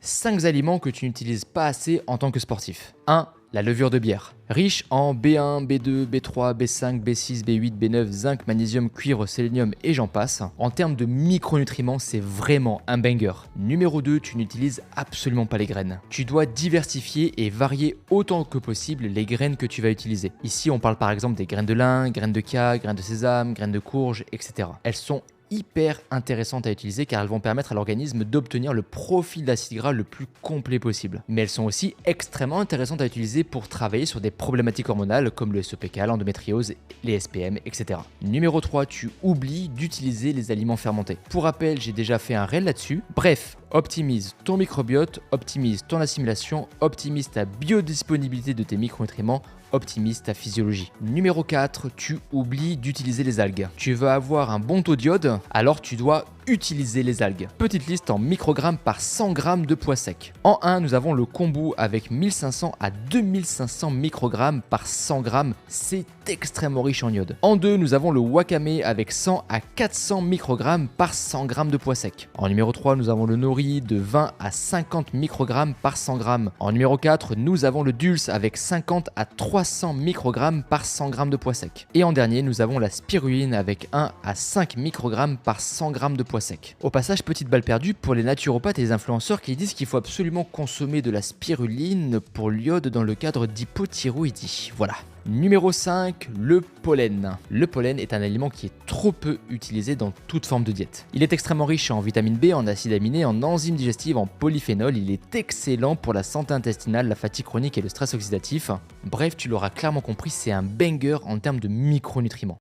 5 aliments que tu n'utilises pas assez en tant que sportif. 1. La levure de bière. Riche en B1, B2, B3, B5, B6, B8, B9, zinc, magnésium, cuivre, sélénium et j'en passe. En termes de micronutriments, c'est vraiment un banger. Numéro 2, tu n'utilises absolument pas les graines. Tu dois diversifier et varier autant que possible les graines que tu vas utiliser. Ici, on parle par exemple des graines de lin, graines de chia, graines de sésame, graines de courge, etc. Elles sont hyper intéressantes à utiliser car elles vont permettre à l'organisme d'obtenir le profil d'acide gras le plus complet possible. Mais elles sont aussi extrêmement intéressantes à utiliser pour travailler sur des problématiques hormonales comme le SOPK, l'endométriose, les SPM, etc. Numéro 3, tu oublies d'utiliser les aliments fermentés. Pour rappel, j'ai déjà fait un réel là-dessus. Bref, optimise ton microbiote, optimise ton assimilation, optimise ta biodisponibilité de tes micronutriments, optimise ta physiologie. Numéro 4, tu oublies d'utiliser les algues. Tu veux avoir un bon taux d'iode, alors tu dois utiliser les algues. Petite liste en microgrammes par 100 g de poids sec. En 1, nous avons le kombu avec 1500 à 2500 microgrammes par 100 g. C'est extrêmement riche en iode. En 2, nous avons le wakame avec 100 à 400 microgrammes par 100 g de poids sec. En numéro 3, nous avons le nori de 20 à 50 microgrammes par 100 g. En numéro 4, nous avons le dulse avec 50 à 300 microgrammes par 100 g de poids sec. Et en dernier, nous avons la spiruline avec 1 à 5 microgrammes par 100 g de poids sec. Au passage, petite balle perdue pour les naturopathes et les influenceurs qui disent qu'il faut absolument consommer de la spiruline pour l'iode dans le cadre d'hypothyroïdie. Voilà. Numéro 5, le pollen. Le pollen est un aliment qui est trop peu utilisé dans toute forme de diète. Il est extrêmement riche en vitamine B, en acides aminés, en enzymes digestives, en polyphénol. Il est excellent pour la santé intestinale, la fatigue chronique et le stress oxydatif. Bref, tu l'auras clairement compris, c'est un banger en termes de micronutriments.